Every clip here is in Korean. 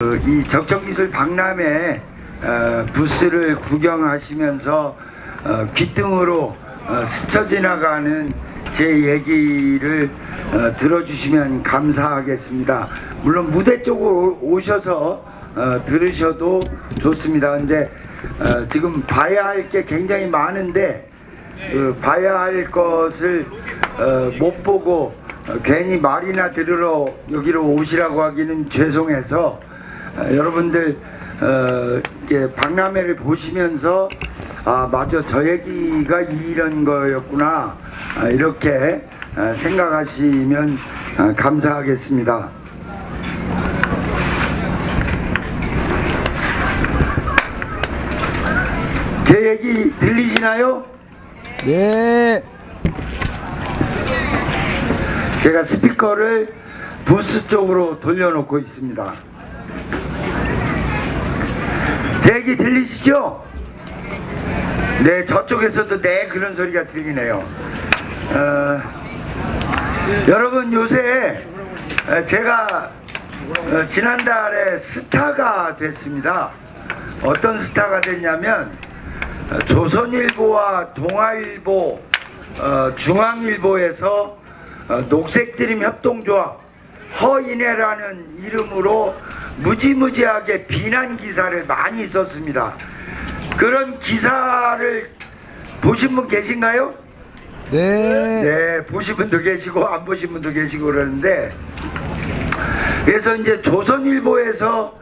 이 적정기술 박람회 부스를 구경하시면서 귀등으로 스쳐 지나가는 제 얘기를 들어주시면 감사하겠습니다. 물론 무대 쪽으로 오셔서 들으셔도 좋습니다. 근데 지금 봐야 할 게 굉장히 많은데 봐야 할 것을 못 보고 괜히 말이나 들으러 여기로 오시라고 하기는 죄송해서 여러분들 이렇게 박람회를 보시면서 맞아, 저 얘기가 이런 거였구나, 이렇게 생각하시면 감사하겠습니다. 제 얘기 들리시나요? 네. 제가 스피커를 부스 쪽으로 돌려놓고 있습니다. 제 얘기 들리시죠? 네, 저쪽에서도 네, 그런 소리가 들리네요. 여러분, 요새 제가 지난달에 스타가 됐습니다. 어떤 스타가 됐냐면 조선일보와 동아일보, 중앙일보에서 녹색드림 협동조합 허인혜라는 이름으로 무지무지하게 비난 기사를 많이 썼습니다. 그런 기사를 보신 분 계신가요? 네. 네, 보신 분도 계시고 안 보신 분도 계시고 그러는데, 그래서 이제 조선일보에서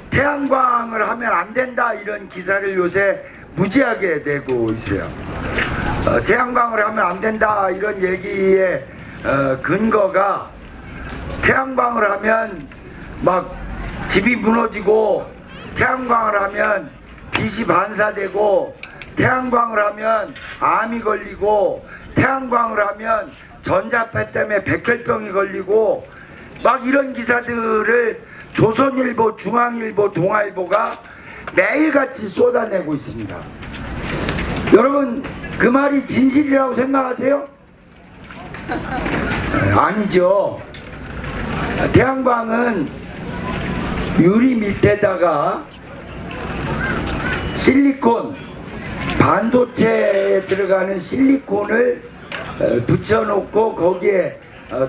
태양광을 하면 안 된다 이런 기사를 요새 무지하게 내고 있어요. 태양광을 하면 안 된다 이런 얘기의 근거가, 태양광을 하면 막 집이 무너지고, 태양광을 하면 빛이 반사되고, 태양광을 하면 암이 걸리고, 태양광을 하면 전자파 때문에 백혈병이 걸리고, 막 이런 기사들을 조선일보, 중앙일보, 동아일보가 매일같이 쏟아내고 있습니다. 여러분, 그 말이 진실이라고 생각하세요? 아니죠. 태양광은 유리 밑에다가 실리콘, 반도체에 들어가는 실리콘을 붙여놓고 거기에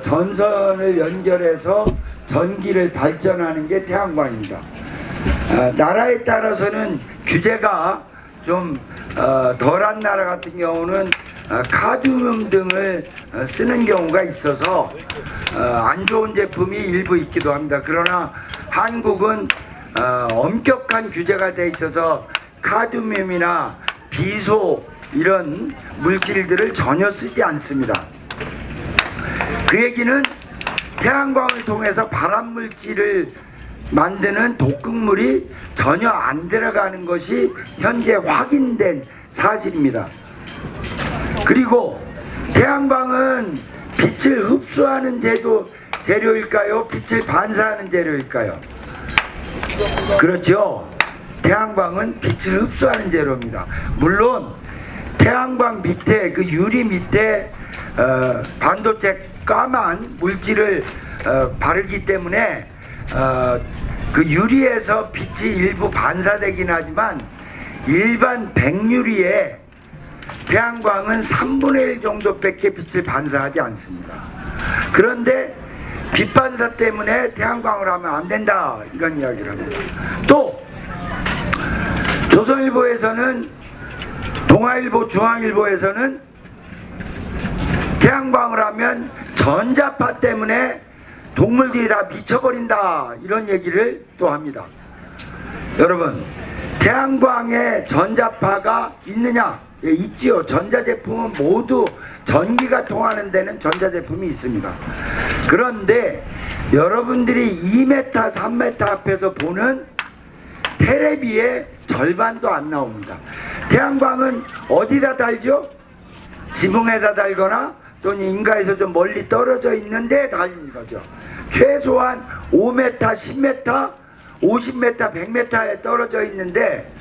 전선을 연결해서 전기를 발전하는 게 태양광입니다. 나라에 따라서는 규제가 좀 덜한 나라 같은 경우는 카드뮴 등을 쓰는 경우가 있어서 안 좋은 제품이 일부 있기도 합니다. 그러나 한국은 엄격한 규제가 돼 있어서 카드뮴이나 비소 이런 물질들을 전혀 쓰지 않습니다. 그 얘기는 태양광을 통해서 발암물질을 만드는 독극물이 전혀 안 들어가는 것이 현재 확인된 사실입니다. 그리고 태양광은 빛을 흡수하는 재료일까요? 빛을 반사하는 재료일까요? 그렇죠. 태양광은 빛을 흡수하는 재료입니다. 물론 태양광 밑에, 그 유리 밑에 반도체 까만 물질을 바르기 때문에 그 유리에서 빛이 일부 반사되긴 하지만 일반 백유리에 태양광은 3분의 1 정도밖에 빛을 반사하지 않습니다. 그런데 빛 반사 때문에 태양광을 하면 안 된다 이런 이야기를 합니다. 또 조선일보에서는, 동아일보, 중앙일보에서는 태양광을 하면 전자파 때문에 동물들이 다 미쳐버린다 이런 얘기를 또 합니다. 여러분, 태양광에 전자파가 있느냐? 예, 있지요. 전자제품은 모두 전기가 통하는 데는 전자제품이 있습니다. 그런데 여러분들이 2m, 3m 앞에서 보는 테레비의 절반도 안 나옵니다. 태양광은 어디다 달죠? 지붕에다 달거나 또는 인가에서 좀 멀리 떨어져 있는데 달리는 거죠. 최소한 5m, 10m, 50m, 100m에 떨어져 있는데,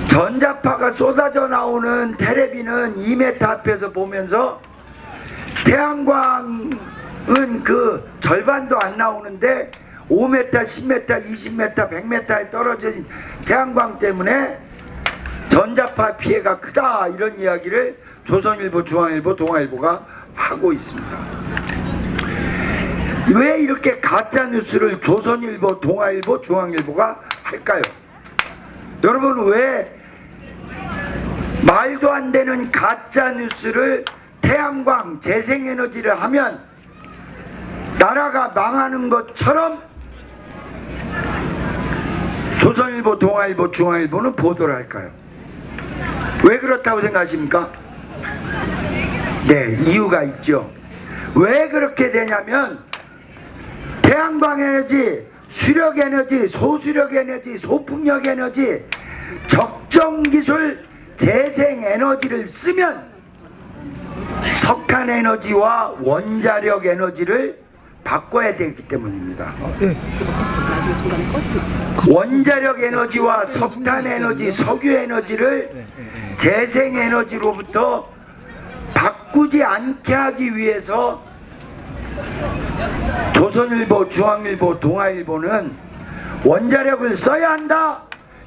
전자파가 쏟아져 나오는 테레비는 2m 앞에서 보면서 태양광은 그 절반도 안 나오는데 5m, 10m, 20m, 100m에 떨어진 태양광 때문에 전자파 피해가 크다, 이런 이야기를 조선일보, 중앙일보, 동아일보가 하고 있습니다. 왜 이렇게 가짜뉴스를 조선일보, 동아일보, 중앙일보가 할까요? 여러분, 왜 말도 안 되는 가짜뉴스를 태양광, 재생에너지를 하면 나라가 망하는 것처럼 조선일보, 동아일보, 중앙일보는 보도를 할까요? 왜 그렇다고 생각하십니까? 네, 이유가 있죠. 왜 그렇게 되냐면 태양광 에너지, 수력 에너지, 소수력 에너지, 소풍력 에너지, 적정 기술 재생 에너지를 쓰면 석탄 에너지와 원자력 에너지를 바꿔야 되기 때문입니다. 원자력 에너지와 석탄 에너지, 석유 에너지를 재생 에너지로부터 바꾸지 않게 하기 위해서 조선일보, 중앙일보, 동아일보는 원자력을 써야 한다,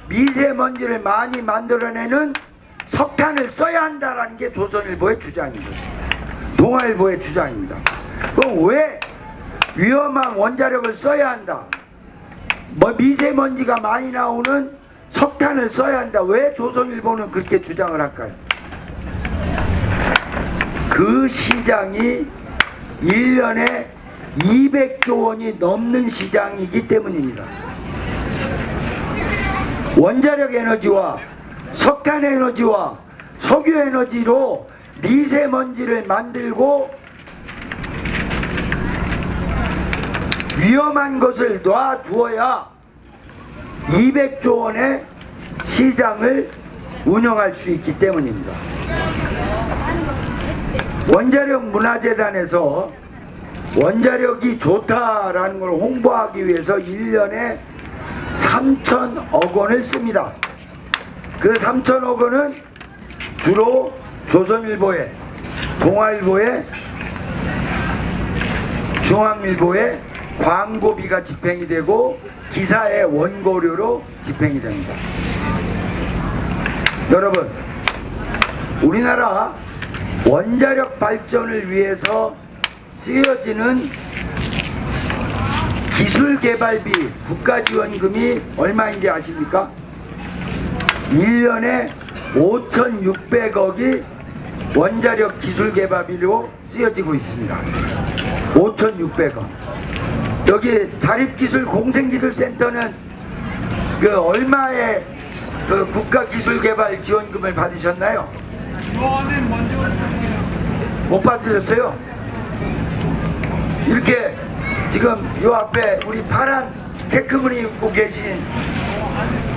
미세먼지를 많이 만들어내는 석탄을 써야 한다라는 게 조선일보의 주장인 거죠. 동아일보의 주장입니다. 그럼 왜 위험한 원자력을 써야 한다, 미세먼지가 많이 나오는 석탄을 써야 한다, 왜 조선일보는 그렇게 주장을 할까요? 그 시장이 1년에 200조 원이 넘는 시장이기 때문입니다. 원자력 에너지와 석탄 에너지와 석유 에너지로 미세먼지를 만들고 위험한 것을 놔두어야 200조 원의 시장을 운영할 수 있기 때문입니다. 원자력 문화재단에서 원자력이 좋다라는 걸 홍보하기 위해서 1년에 3천억 원을 씁니다. 그 3천억 원은 주로 조선일보에, 동아일보에, 중앙일보에 광고비가 집행이 되고 기사의 원고료로 집행이 됩니다. 여러분, 우리나라 원자력 발전을 위해서 쓰여지는 기술개발비 국가지원금이 얼마인지 아십니까? 1년에 5,600억이 원자력 기술개발비로 쓰여지고 있습니다. 5,600억. 여기 자립기술 공생기술센터는 그 얼마의 그 국가기술개발 지원금을 받으셨나요? 못 받으셨어요? 이렇게 지금 요 앞에 우리 파란 체크무늬 입고 계신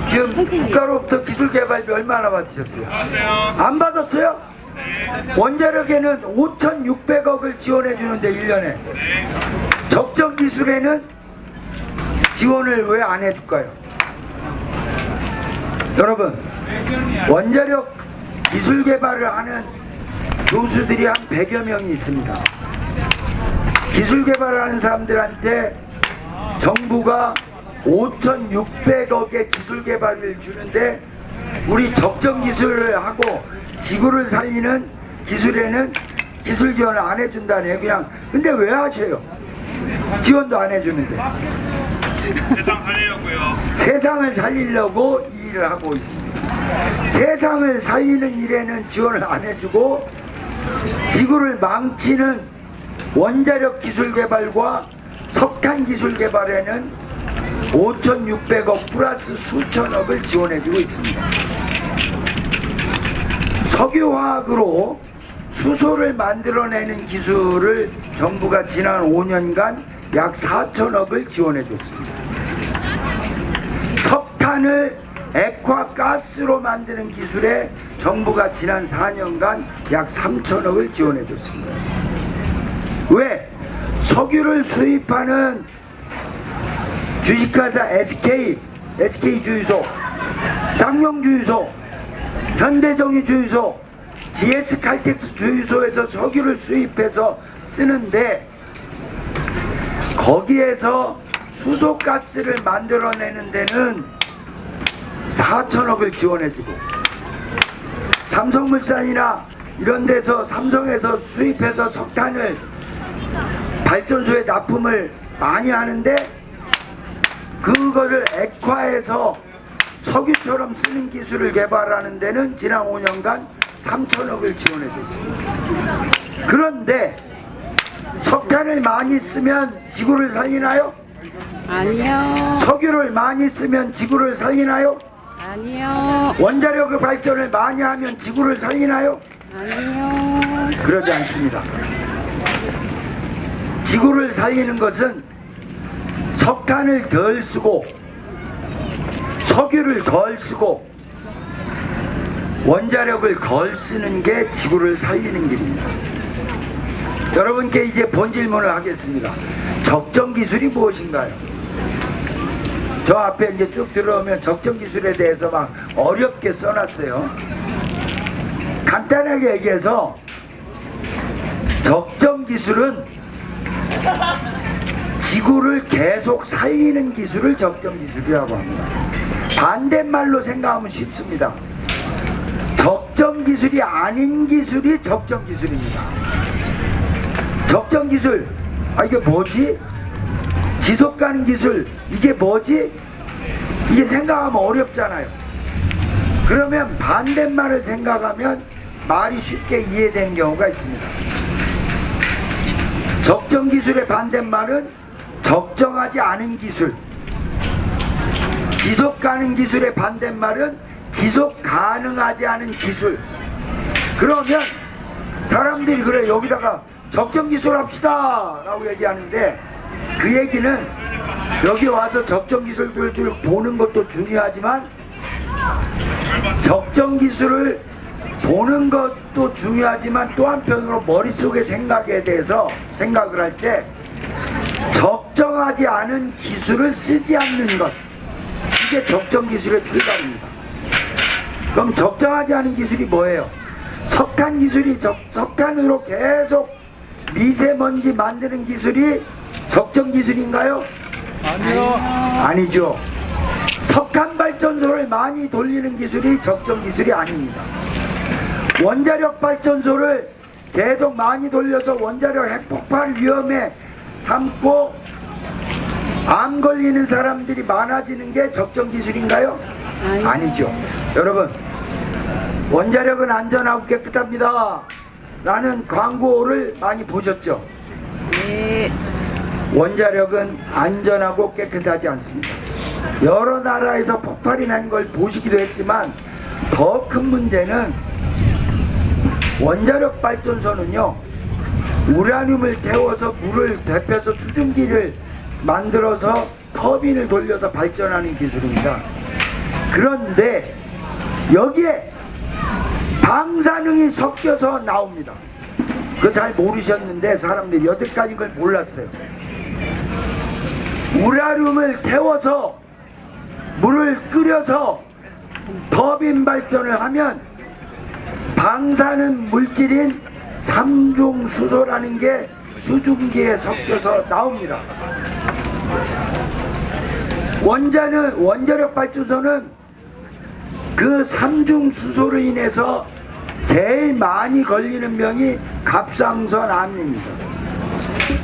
지금 국가로부터 기술개발비 얼마나 받으셨어요? 안 받았어요? 원자력에는 5,600억을 지원해 주는데 1년에 적정 기술에는 지원을 왜 안 해줄까요? 여러분, 원자력 기술 개발을 하는 교수들이 한 100여 명이 있습니다. 기술 개발을 하는 사람들한테 정부가 5,600억의 기술 개발을 주는데 우리 적정 기술을 하고 지구를 살리는 기술에는 기술 지원을 안 해준다네요. 그냥. 근데 왜 하셔요? 지원도 안 해주는데. 세상 살리려고요. 세상을 살리려고 이 일을 하고 있습니다. 세상을 살리는 일에는 지원을 안 해주고 지구를 망치는 원자력 기술 개발과 석탄 기술 개발에는 5,600억 플러스 수천억을 지원해주고 있습니다. 석유화학으로 수소를 만들어내는 기술을 정부가 지난 5년간 약 4천억을 지원해줬습니다. 석탄을 액화가스로 만드는 기술에 정부가 지난 4년간 약 3천억을 지원해줬습니다. 왜? 석유를 수입하는 주식회사 SK 주유소, 쌍용 주유소, 현대정유 주유소, GS 칼텍스 주유소에서 석유를 수입해서 쓰는데 거기에서 수소가스를 만들어내는 데는 4천억을 지원해주고, 삼성물산이나 이런 데서 삼성에서 수입해서 석탄을 발전소에 납품을 많이 하는데 그것을 액화해서 석유처럼 쓰는 기술을 개발하는 데는 지난 5년간 3천억을 지원해 줬습니다. 그런데 석탄을 많이 쓰면 지구를 살리나요? 아니요. 석유를 많이 쓰면 지구를 살리나요? 아니요. 원자력 발전을 많이 하면 지구를 살리나요? 아니요. 그러지 않습니다. 지구를 살리는 것은 석탄을 덜 쓰고 석유를 덜 쓰고 원자력을 덜 쓰는 게 지구를 살리는 길입니다. 여러분께 이제 본 질문을 하겠습니다. 적정 기술이 무엇인가요? 저 앞에 이제 쭉 들어오면 적정 기술에 대해서 막 어렵게 써놨어요. 간단하게 얘기해서 적정 기술은 지구를 계속 살리는 기술을 적정 기술이라고 합니다. 반대말로 생각하면 쉽습니다. 적정 기술이 아닌 기술이 적정 기술입니다. 적정 기술, 이게 뭐지? 지속 가능 기술, 이게 뭐지? 이게 생각하면 어렵잖아요. 그러면 반대말을 생각하면 말이 쉽게 이해되는 경우가 있습니다. 적정 기술의 반대말은 적정하지 않은 기술. 지속 가능 기술의 반대말은 지속 가능하지 않은 기술. 그러면 사람들이 그래, 여기다가 적정 기술 합시다 라고 얘기하는데, 그 얘기는 여기 와서 적정 기술을 보는 것도 중요하지만 적정 기술을 보는 것도 중요하지만 또 한편으로 머릿속의 생각에 대해서 생각을 할 때 적정하지 않은 기술을 쓰지 않는 것, 이게 적정 기술의 출발입니다. 그럼 적정하지 않은 기술이 뭐예요? 석탄 기술이 석탄으로 계속 미세먼지 만드는 기술이 적정 기술인가요? 아니요. 아니죠. 석탄 발전소를 많이 돌리는 기술이 적정 기술이 아닙니다. 원자력 발전소를 계속 많이 돌려서 원자력 핵폭발 위험에 삼고 암 걸리는 사람들이 많아지는 게 적정 기술인가요? 아니죠. 여러분, 원자력은 안전하고 깨끗합니다 라는 광고를 많이 보셨죠? 네. 원자력은 안전하고 깨끗하지 않습니다. 여러 나라에서 폭발이 난 걸 보시기도 했지만 더 큰 문제는 원자력 발전소는요, 우라늄을 태워서 물을 데펴서 수증기를 만들어서 터빈을 돌려서 발전하는 기술입니다. 그런데 여기에 방사능이 섞여서 나옵니다. 그거 잘 모르셨는데 사람들이 여태까지 그걸 몰랐어요. 우라늄을 태워서 물을 끓여서 터빈 발전을 하면 방사능 물질인 삼중수소라는 게 수증기에 섞여서 나옵니다. 원자력 발전소는 그 삼중수소로 인해서 제일 많이 걸리는 병이 갑상선암입니다.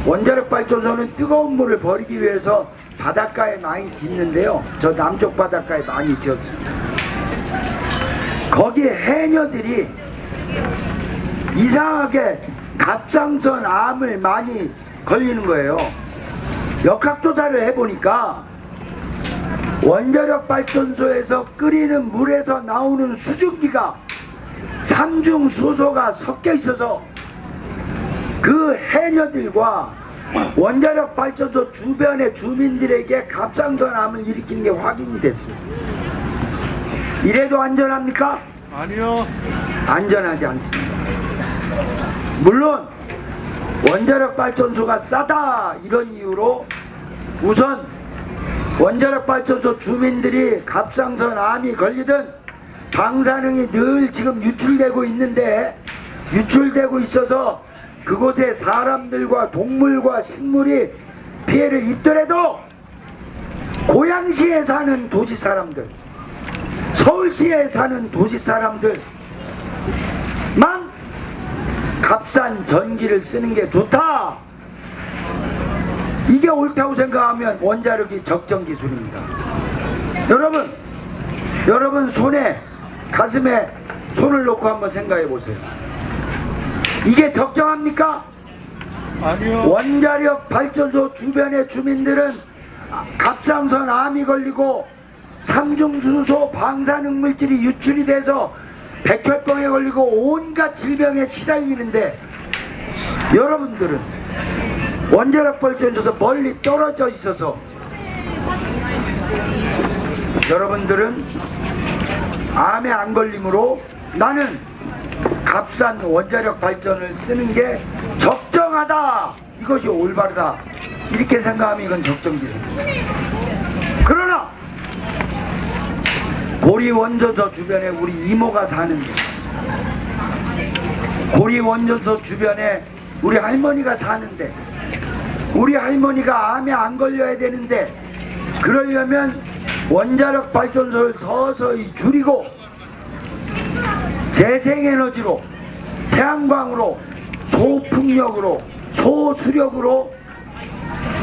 원자력 발전소는 뜨거운 물을 버리기 위해서 바닷가에 많이 짓는데요, 저 남쪽 바닷가에 많이 지었습니다. 거기 해녀들이 이상하게 갑상선암을 많이 걸리는 거예요. 역학조사를 해보니까 원자력 발전소에서 끓이는 물에서 나오는 수증기가 삼중수소가 섞여 있어서 그 해녀들과 원자력 발전소 주변의 주민들에게 갑상선암을 일으키는 게 확인이 됐습니다. 이래도 안전합니까? 아니요. 안전하지 않습니다. 물론 원자력 발전소가 싸다 이런 이유로 우선 원자력 발전소 주민들이 갑상선암이 걸리든 방사능이 늘 지금 유출되고 있는데, 유출되고 있어서 그곳에 사람들과 동물과 식물이 피해를 입더라도 고양시에 사는 도시 사람들, 서울시에 사는 도시 사람들만 값싼 전기를 쓰는 게 좋다. 이게 옳다고 생각하면 원자력이 적정 기술입니다. 여러분 손에 가슴에 손을 놓고 한번 생각해 보세요. 이게 적정합니까? 아니요. 원자력 발전소 주변의 주민들은 갑상선 암이 걸리고 삼중수소 방사능 물질이 유출이 돼서 백혈병에 걸리고 온갖 질병에 시달리는데, 여러분들은 원자력 발전소에서 멀리 떨어져 있어서 여러분들은 암에 안 걸림으로 나는 값싼 원자력 발전을 쓰는 게 적정하다, 이것이 올바르다, 이렇게 생각하면 이건 적정기술입니다. 그러나 고리 원전소 주변에 우리 이모가 사는데, 고리 원전소 주변에 우리 할머니가 사는데, 우리 할머니가 암에 안 걸려야 되는데, 그러려면 원자력 발전소를 서서히 줄이고 재생에너지로, 태양광으로, 소풍력으로, 소수력으로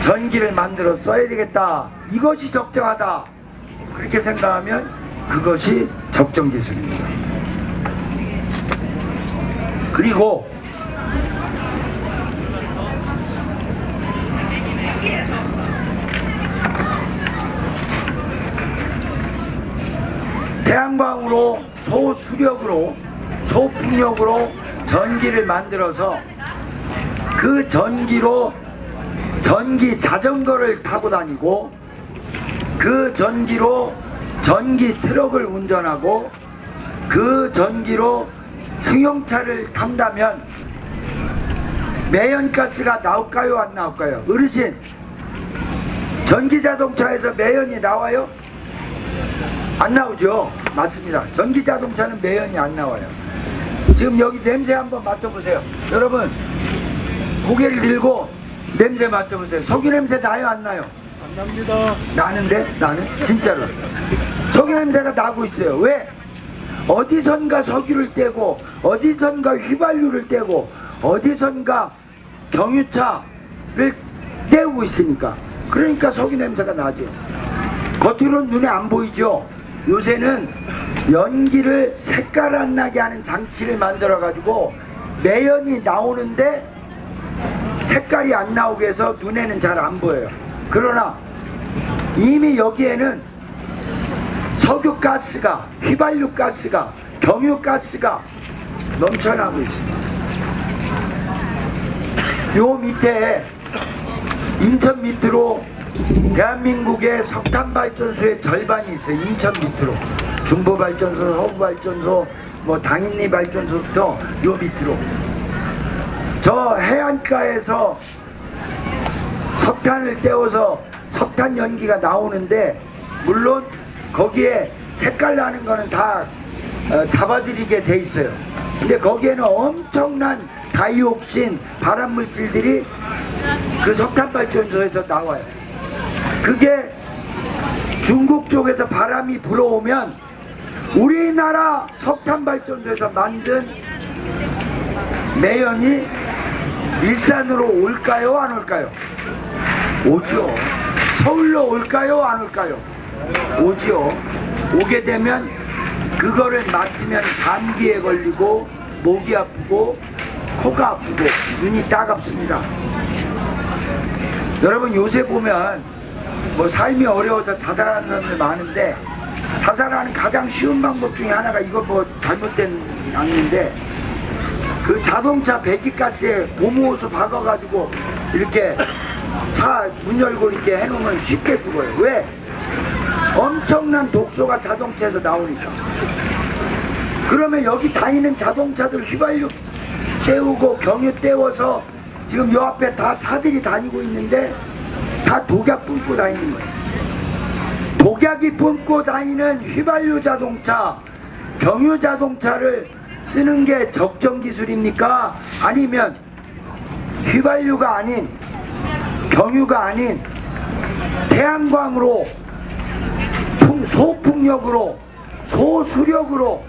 전기를 만들어 써야 되겠다, 이것이 적정하다, 그렇게 생각하면 그것이 적정기술입니다. 그리고 태양광으로, 소수력으로, 소풍력으로 전기를 만들어서 그 전기로 전기 자전거를 타고 다니고, 그 전기로 전기 트럭을 운전하고, 그 전기로 승용차를 탄다면 매연가스가 나올까요, 안 나올까요? 어르신, 전기자동차에서 매연이 나와요? 안 나오죠? 맞습니다. 전기자동차는 매연이 안 나와요. 지금 여기 냄새 한번 맡아보세요. 여러분, 고개를 들고 냄새 맡아보세요. 석유 냄새 나요, 안 나요? 안 납니다. 나는데? 나는? 진짜로 석유 냄새가 나고 있어요. 왜? 어디선가 석유를 떼고, 어디선가 휘발유를 떼고, 어디선가 경유차를 떼우고 있으니까, 그러니까 석유 냄새가 나죠. 겉으로는 눈에 안 보이죠. 요새는 연기를 색깔 안 나게 하는 장치를 만들어 가지고 매연이 나오는데 색깔이 안 나오게 해서 눈에는 잘 안 보여요. 그러나 이미 여기에는 석유가스가, 휘발유가스가, 경유가스가 넘쳐나고 있습니다. 요 밑에 인천 밑으로 대한민국의 석탄발전소의 절반이 있어요. 인천 밑으로 중부발전소, 서부발전소, 뭐 당인리 발전소부터 요 밑으로 저 해안가에서 석탄을 떼어서 석탄 연기가 나오는데, 물론 거기에 색깔 나는 거는 다 잡아들이게 돼 있어요. 근데 거기에는 엄청난 다이옥신 발암물질들이 그 석탄발전소에서 나와요. 그게 중국 쪽에서 바람이 불어오면 우리나라 석탄발전소에서 만든 매연이 일산으로 올까요, 안 올까요? 오죠. 서울로 올까요, 안 올까요? 오죠. 오게 되면 그거를 맡으면 감기에 걸리고 목이 아프고 코가 아프고 눈이 따갑습니다. 여러분, 요새 보면 뭐 삶이 어려워서 자살하는 사람들 많은데, 자살하는 가장 쉬운 방법 중에 하나가, 이거 뭐 잘못된 악인데, 그 자동차 배기가스에 고무호수 박아가지고 이렇게 차 문 열고 이렇게 해놓으면 쉽게 죽어요. 왜? 엄청난 독소가 자동차에서 나오니까. 그러면 여기 다니는 자동차들 휘발유 떼우고 경유 떼워서 지금 요 앞에 다 차들이 다니고 있는데 다 독약 뿜고 다니는 거예요. 독약이 뿜고 다니는 휘발유 자동차, 경유 자동차를 쓰는 게 적정 기술입니까? 아니면 휘발유가 아닌, 경유가 아닌 태양광으로 무중력으로 소수력으로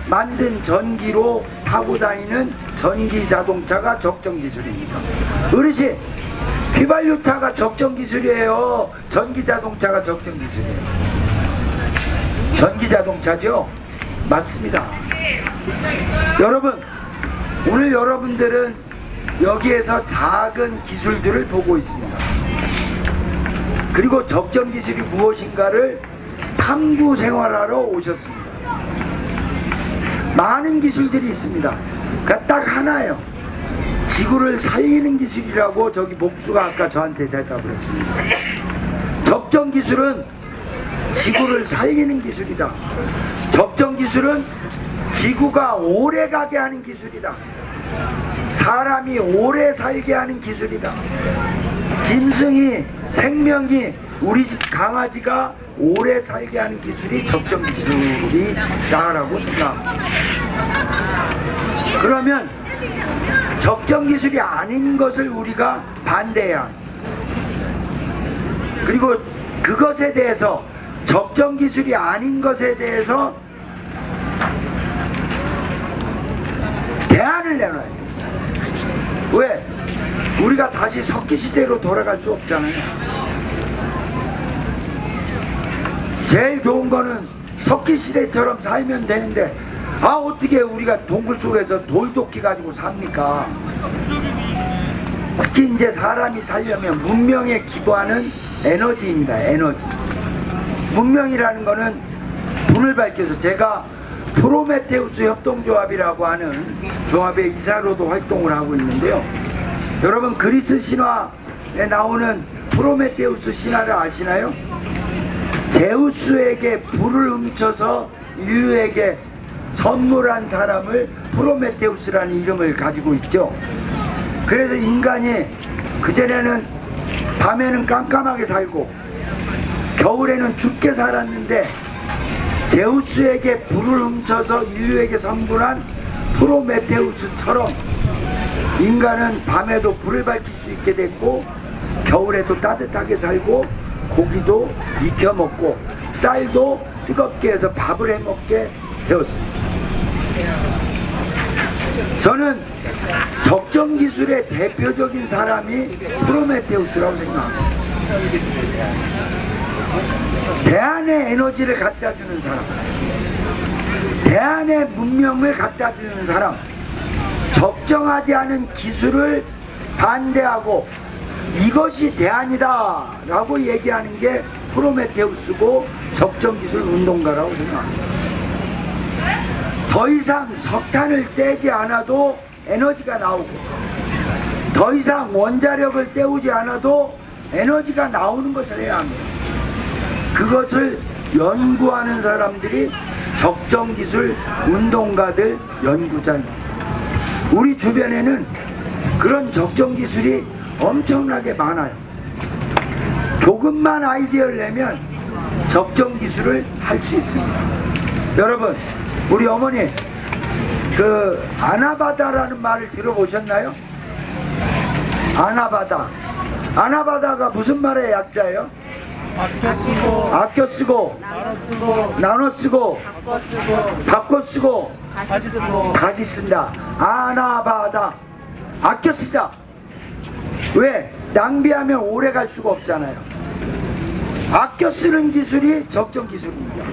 만든 전기로 타고 다니는 전기 자동차가 적정 기술입니다. 어르신, 휘발유차가 적정 기술이에요? 전기 자동차가 적정 기술이에요? 전기 자동차죠? 맞습니다. 여러분, 오늘 여러분들은 여기에서 작은 기술들을 보고 있습니다. 그리고 적정 기술이 무엇인가를 탐구 생활하러 오셨습니다. 많은 기술들이 있습니다. 그러니까 딱 하나예요. 지구를 살리는 기술이라고 저기 목수가 아까 저한테 대답을 했습니다. 적정 기술은 지구를 살리는 기술이다. 적정 기술은 지구가 오래 가게 하는 기술이다. 사람이 오래 살게 하는 기술이다. 짐승이, 생명이, 우리 집 강아지가 오래 살게 하는 기술이 적정 기술이다라고 생각합니다. 그러면 적정 기술이 아닌 것을 우리가 반대해야 합니다. 그리고 그것에 대해서, 적정 기술이 아닌 것에 대해서 대안을 내놔야 돼요. 왜? 우리가 다시 석기시대로 돌아갈 수 없잖아요. 제일 좋은 거는 석기시대처럼 살면 되는데, 어떻게 우리가 동굴 속에서 돌도끼 가지고 삽니까? 특히 이제 사람이 살려면 문명에 기부하는 에너지입니다. 에너지. 문명이라는 거는 불을 밝혀서, 제가 프로메테우스 협동조합이라고 하는 조합의 이사로도 활동을 하고 있는데요. 여러분, 그리스 신화에 나오는 프로메테우스 신화를 아시나요? 제우스에게 불을 훔쳐서 인류에게 선물한 사람을 프로메테우스라는 이름을 가지고 있죠. 그래서 인간이 그전에는 밤에는 깜깜하게 살고 겨울에는 춥게 살았는데, 제우스에게 불을 훔쳐서 인류에게 선물한 프로메테우스처럼 인간은 밤에도 불을 밝힐 수 있게 됐고, 겨울에도 따뜻하게 살고, 고기도 익혀 먹고, 쌀도 뜨겁게 해서 밥을 해 먹게 되었습니다. 저는 적정 기술의 대표적인 사람이 프로메테우스라고 생각합니다. 대안의 에너지를 갖다 주는 사람, 대안의 문명을 갖다 주는 사람, 적정하지 않은 기술을 반대하고 이것이 대안이다 라고 얘기하는 게 프로메테우스고 적정기술 운동가라고 생각합니다. 더 이상 석탄을 떼지 않아도 에너지가 나오고, 더 이상 원자력을 떼우지 않아도 에너지가 나오는 것을 해야 합니다. 그것을 연구하는 사람들이 적정기술 운동가들, 연구자입니다. 우리 주변에는 그런 적정기술이 엄청나게 많아요. 조금만 아이디어를 내면 적정기술을 할 수 있습니다. 여러분, 우리 어머니 그 아나바다라는 말을 들어보셨나요? 아나바다. 아나바다가 무슨 말의 약자예요? 아껴 쓰고, 나눠 쓰고, 바꿔 쓰고, 다시 쓴다. 아나바다. 아껴 쓰자. 왜? 낭비하면 오래 갈 수가 없잖아요. 아껴 쓰는 기술이 적정 기술입니다.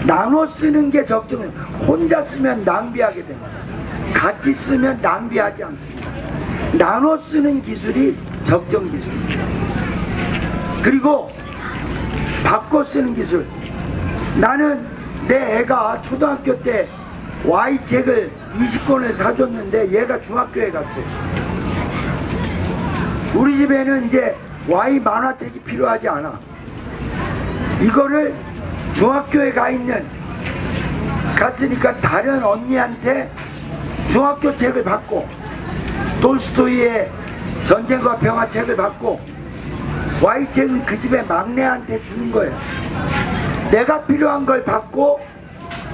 나눠 쓰는 게 적정. 혼자 쓰면 낭비하게 됩니다. 같이 쓰면 낭비하지 않습니다. 나눠 쓰는 기술이 적정 기술입니다. 그리고 바꿔 쓰는 기술. 나는 내 애가 초등학교 때 Y책을 20권을 사줬는데 얘가 중학교에 갔어요. 우리 집에는 이제 Y 만화책이 필요하지 않아. 이거를 중학교에 갔으니까 다른 언니한테 중학교 책을 받고, 돌스토이의 전쟁과 평화 책을 받고, Y책은 그 집에 막내한테 주는 거예요. 내가 필요한 걸 받고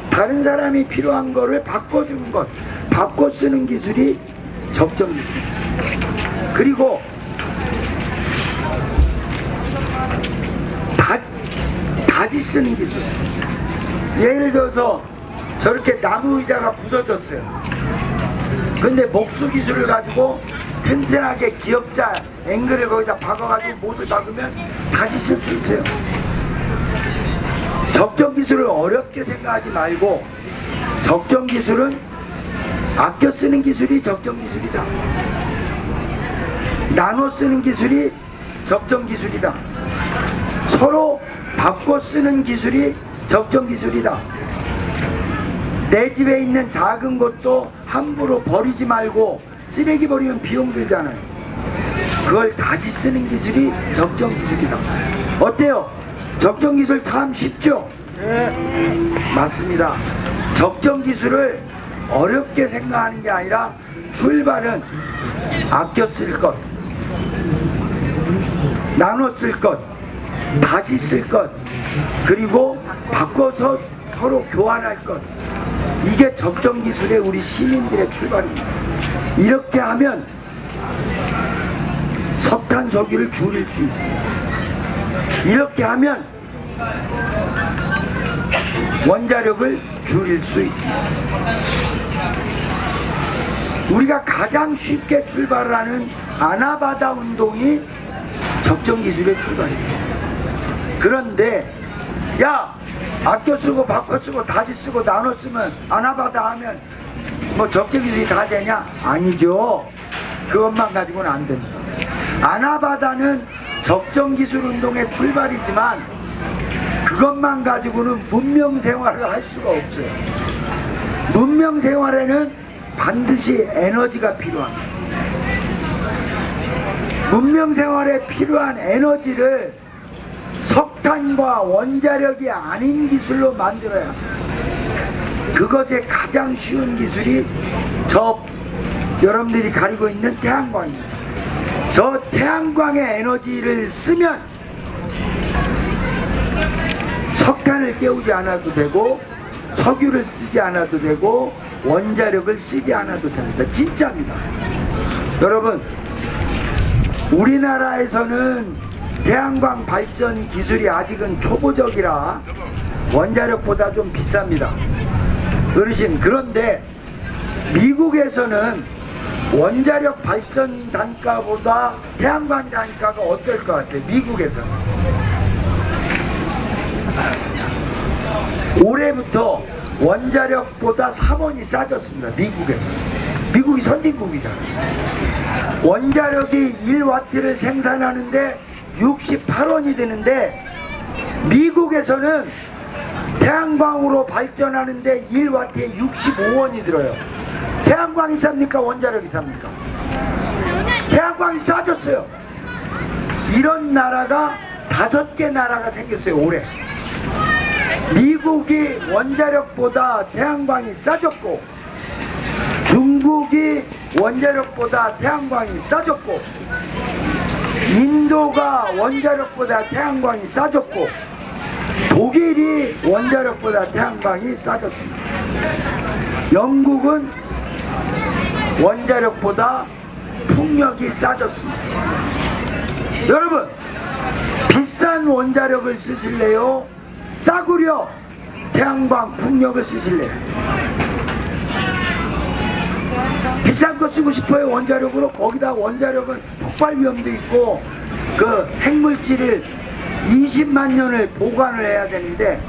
다른 사람이 필요한 거를 바꿔주는 것, 바꿔 쓰는 기술이 적정 기술입니다. 그리고 다시 쓰는 기술. 예를 들어서 저렇게 나무 의자가 부서졌어요. 근데 목수 기술을 가지고 튼튼하게 기역자 앵글을 거기다 박아가지고 못을 박으면 다시 쓸 수 있어요. 적정 기술을 어렵게 생각하지 말고, 적정 기술은 아껴 쓰는 기술이 적정 기술이다. 나눠 쓰는 기술이 적정 기술이다. 서로 바꿔 쓰는 기술이 적정 기술이다. 내 집에 있는 작은 것도 함부로 버리지 말고, 쓰레기 버리면 비용 들잖아요. 그걸 다시 쓰는 기술이 적정 기술이다. 어때요? 적정 기술 참 쉽죠? 맞습니다. 적정 기술을 어렵게 생각하는 게 아니라 출발은 아껴 쓸 것, 나눠 쓸 것, 다시 쓸 것, 그리고 바꿔서 서로 교환할 것. 이게 적정 기술의 우리 시민들의 출발입니다. 이렇게 하면 석탄 석유를 줄일 수 있습니다. 이렇게 하면 원자력을 줄일 수 있습니다. 우리가 가장 쉽게 출발하는 아나바다 운동이 적정 기술의 출발입니다. 그런데 야, 아껴 쓰고 바꿔 쓰고 다시 쓰고 나눠 쓰면 아나바다 하면 뭐 적정 기술이 다 되냐? 아니죠. 그것만 가지고는 안 됩니다. 아나바다는 적정 기술 운동의 출발이지만 그것만 가지고는 문명 생활을 할 수가 없어요. 문명 생활에는 반드시 에너지가 필요합니다. 문명 생활에 필요한 에너지를 석탄과 원자력이 아닌 기술로 만들어야 합니다. 그것의 가장 쉬운 기술이 여러분들이 가리고 있는 태양광입니다. 저 태양광의 에너지를 쓰면 석탄을 깨우지 않아도 되고, 석유를 쓰지 않아도 되고, 원자력을 쓰지 않아도 됩니다. 진짜입니다. 여러분, 우리나라에서는 태양광 발전 기술이 아직은 초보적이라 원자력보다 좀 비쌉니다. 어르신, 그런데 미국에서는 원자력 발전 단가보다 태양광 단가가 어떨 것 같아요? 미국에서는 올해부터 원자력보다 3원이 싸졌습니다. 미국에서. 미국이 선진국이잖아요. 원자력이 1와트를 생산하는데 68원이 되는데, 미국에서는 태양광으로 발전하는데 1와트에 65원이 들어요. 태양광이 쌉니까? 원자력이 쌉니까? 태양광이 싸졌어요. 이런 나라가 5개 나라가 생겼어요. 올해. 미국이 원자력보다 태양광이 싸졌고, 중국이 원자력보다 태양광이 싸졌고, 인도가 원자력보다 태양광이 싸졌고, 독일이 원자력보다 태양광이 싸졌습니다. 영국은 원자력보다 풍력이 싸졌습니다. 여러분, 비싼 원자력을 쓰실래요? 싸구려 태양광 풍력을 쓰실래요? 비싼 거 쓰고 싶어요? 원자력으로? 거기다 원자력은 폭발 위험도 있고 그 핵물질을 20만 년을 보관을 해야 되는데,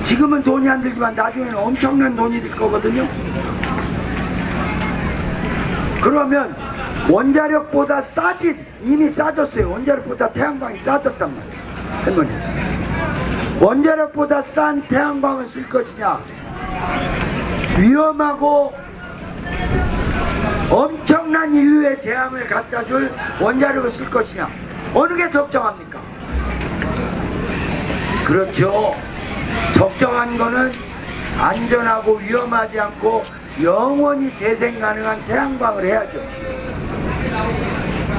지금은 돈이 안 들지만 나중에는 엄청난 돈이 들 거거든요. 그러면 원자력보다 이미 싸졌어요. 원자력보다 태양광이 싸졌단 말이에요. 할머니, 원자력보다 싼 태양광을 쓸 것이냐, 위험하고 엄청난 인류의 재앙을 갖다 줄 원자력을 쓸 것이냐, 어느 게 적정합니까? 그렇죠. 적정한 거는 안전하고 위험하지 않고 영원히 재생 가능한 태양광을 해야죠.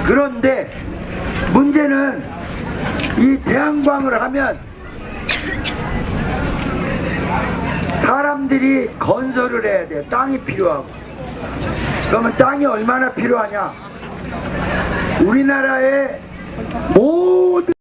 그런데 문제는 이 태양광을 하면 사람들이 건설을 해야 돼요. 땅이 필요하고. 그러면 땅이 얼마나 필요하냐? 우리나라의 모든